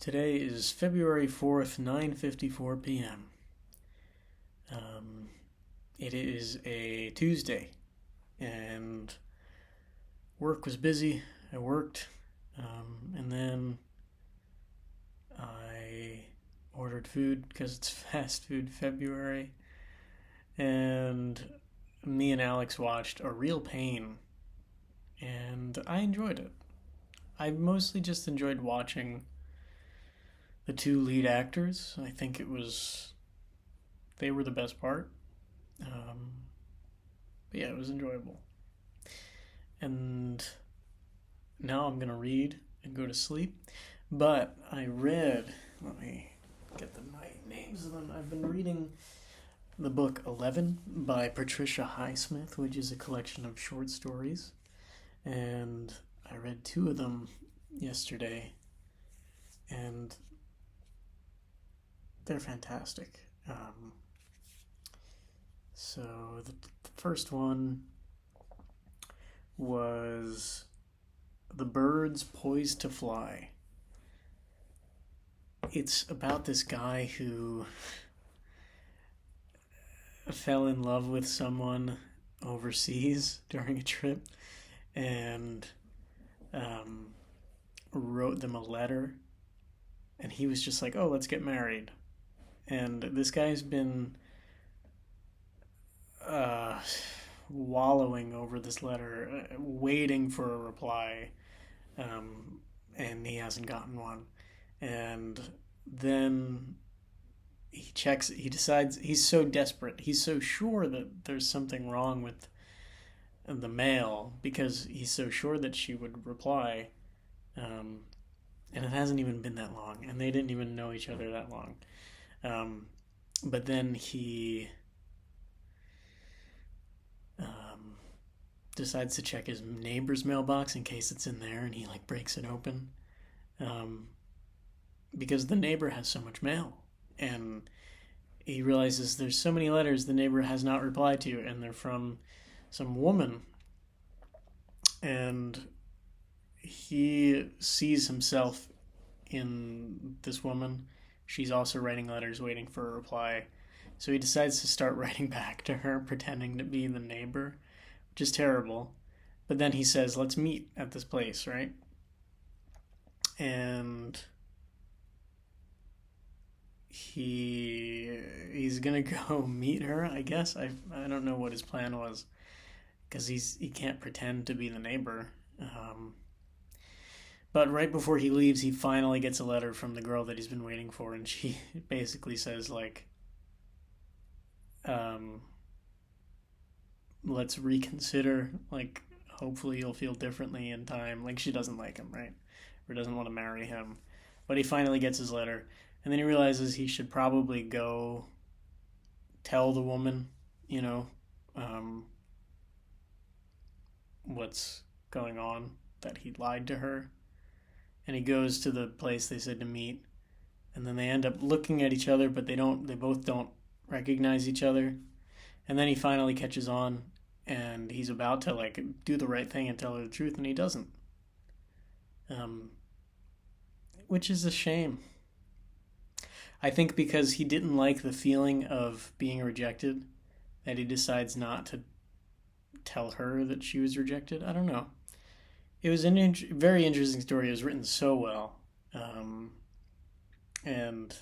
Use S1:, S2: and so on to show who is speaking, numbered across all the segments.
S1: Today is February 4th, 9:54 p.m. Um, it is a Tuesday, and work was busy. I worked, and then I ordered food because it's fast food February, and me and Alex watched A Real Pain, and I enjoyed it. I mostly just enjoyed watching the two lead actors. I think they were the best part. Um, but yeah, it was enjoyable. And now I'm gonna read and go to sleep. But I read. Let me get the names of them. I've been reading the book 11 by Patricia Highsmith, which is a collection of short stories, and I read two of them yesterday, and they're fantastic. So the first one was The Birds Poised to Fly. It's about this guy who fell in love with someone overseas during a trip and wrote them a letter, and he was just like, oh, let's get married. And this guy's been wallowing over this letter, waiting for a reply, and he hasn't gotten one. And then he decides, he's so desperate, he's so sure that there's something wrong with the mail because he's so sure that she would reply. And it hasn't even been that long, and they didn't even know each other that long. But then he decides to check his neighbor's mailbox in case it's in there, and he breaks it open, because the neighbor has so much mail, and he realizes there's so many letters the neighbor has not replied to, and they're from some woman, and he sees himself in this woman. She's also writing letters waiting for a reply. So he decides to start writing back to her, pretending to be the neighbor, which is terrible. But then he says, let's meet at this place, right? And he's gonna go meet her, I guess. I don't know what his plan was, because he can't pretend to be the neighbor. But right before he leaves, he finally gets a letter from the girl that he's been waiting for, and she basically says, let's reconsider, hopefully you'll feel differently in time. She doesn't like him, right? Or doesn't want to marry him. But he finally gets his letter, and then he realizes he should probably go tell the woman, what's going on, that he lied to her. And he goes to the place they said to meet, and then they end up looking at each other, but they both don't recognize each other. And then he finally catches on, and he's about to do the right thing and tell her the truth, and he doesn't. Which is a shame. I think because he didn't like the feeling of being rejected, that he decides not to tell her that she was rejected. I don't know. It was a very interesting story. It was written so well. And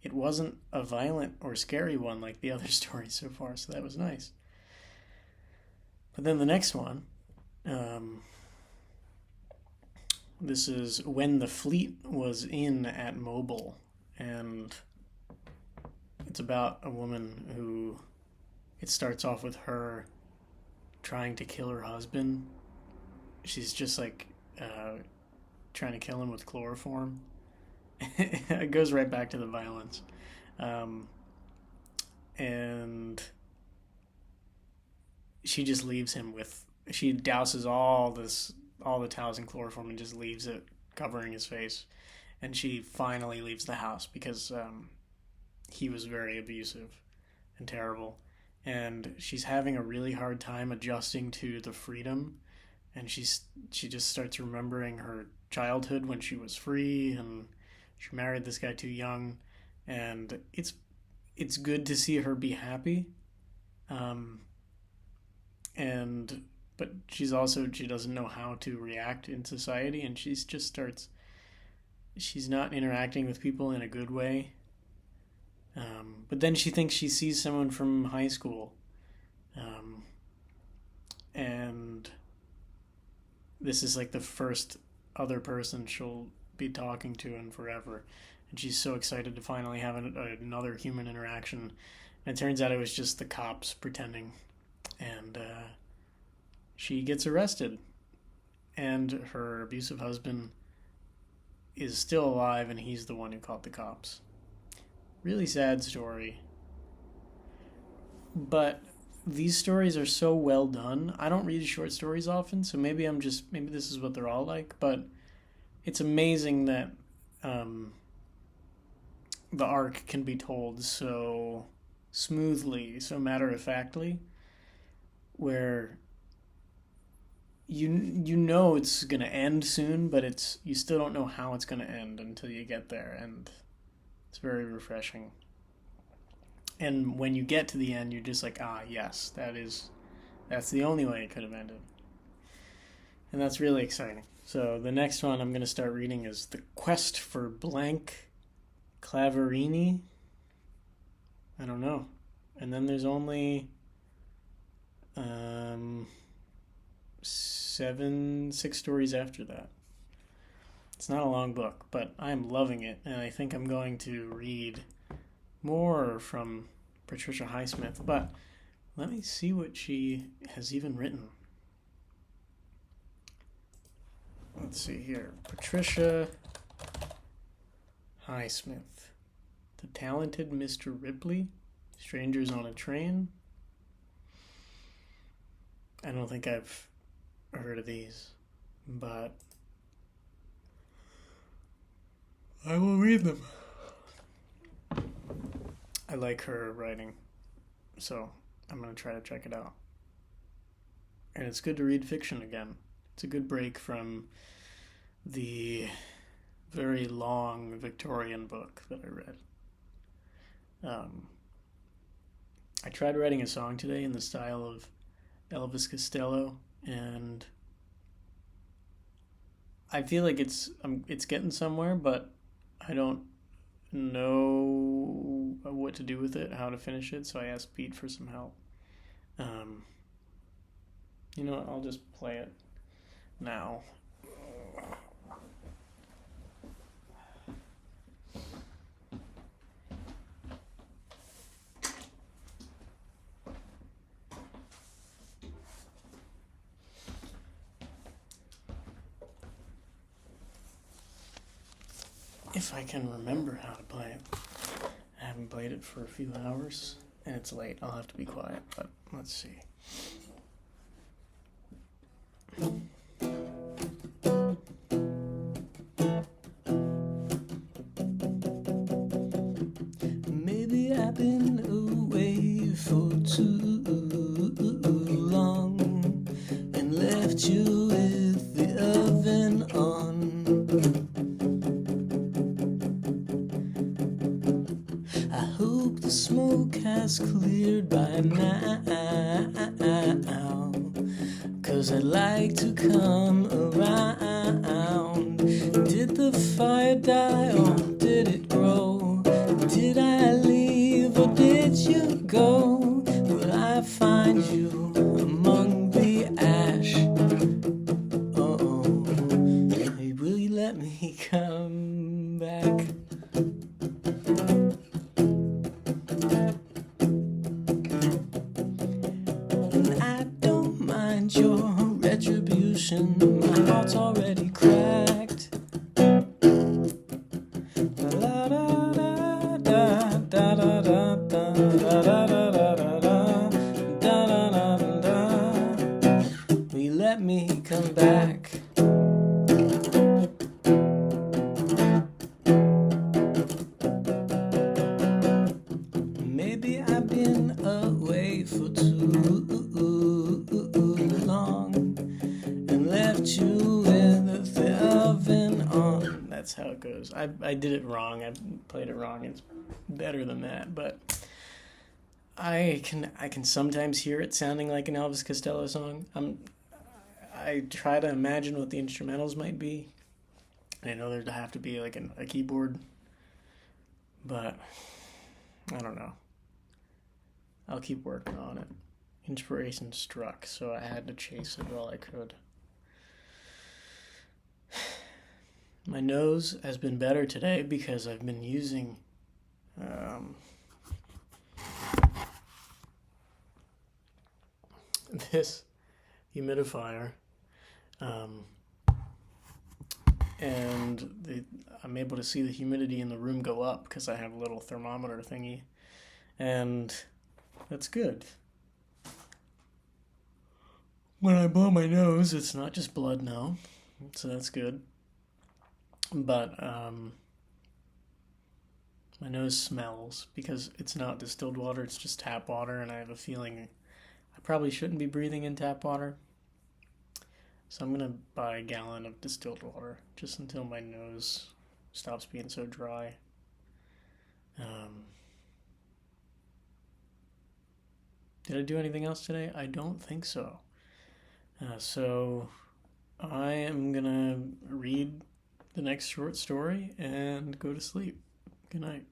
S1: it wasn't a violent or scary one like the other stories so far, so that was nice. But then the next one, this is When the Fleet Was In at Mobile, and it's about a woman who, it starts off with her trying to kill her husband. She's just trying to kill him with chloroform. It goes right back to the violence. And she just leaves him she douses all the towels in chloroform and just leaves it covering his face. And she finally leaves the house because he was very abusive and terrible. And she's having a really hard time adjusting to the freedom, and she just starts remembering her childhood when she was free, and She married this guy too young, and it's good to see her be happy. Um, and but she doesn't know how to react in society, and she's not interacting with people in a good way. But then she thinks she sees someone from high school, and this is like the first other person she'll be talking to in forever, and she's so excited to finally have another human interaction. And it turns out it was just the cops pretending, and she gets arrested, and her abusive husband is still alive, and he's the one who called the cops. Really sad story. But these stories are so well done. I don't read short stories often, so maybe this is what they're all like, but it's amazing that the arc can be told so smoothly, so matter-of-factly, where you know it's going to end soon, but you still don't know how it's going to end until you get there, and it's very refreshing. And when you get to the end, you're just like, yes, that's the only way it could have ended. And that's really exciting. So the next one I'm going to start reading is The Quest for Blank Claverini. I don't know. And then there's only 6 stories after that. It's not a long book, but I'm loving it, and I think I'm going to read more from Patricia Highsmith. But let me see what she has even written. Let's see here. Patricia Highsmith. The Talented Mr. Ripley. Strangers on a Train. I don't think I've heard of these, but I will read them. I like her writing, so I'm going to try to check it out. And it's good to read fiction again. It's a good break from the very long Victorian book that I read. I tried writing a song today in the style of Elvis Costello, and I feel like it's getting somewhere, but I don't know what to do with it, how to finish it, so I asked Pete for some help. You know what, I'll just play it now. If I can remember how to play it. I haven't played it for a few hours, and it's late. I'll have to be quiet, but let's see. Maybe I've been away for too long and left you with the oven on. I hope the smoke has cleared by now, 'cause I'd like to come around. Did the fire die or did it grow? Did I leave or did you go? Will I find you among the ash? Will you let me come back? And I don't mind your retribution. My heart's already cracked. Will you let me come back? I did it wrong. I played it wrong. It's better than that, but I can sometimes hear it sounding like an Elvis Costello song. I try to imagine what the instrumentals might be. I know there'd have to be like a keyboard, but I don't know. I'll keep working on it. Inspiration struck, so I had to chase it while I could. My nose has been better today because I've been using this humidifier, um, and I'm able to see the humidity in the room go up because I have a little thermometer thingy, and that's good. When I blow my nose, it's not just blood now, so that's good. But my nose smells because it's not distilled water, it's just tap water, and I have a feeling I probably shouldn't be breathing in tap water. So I'm gonna buy a gallon of distilled water just until my nose stops being so dry. Um, did I do anything else today? I don't think so. So I am gonna read the next short story and go to sleep. Good night.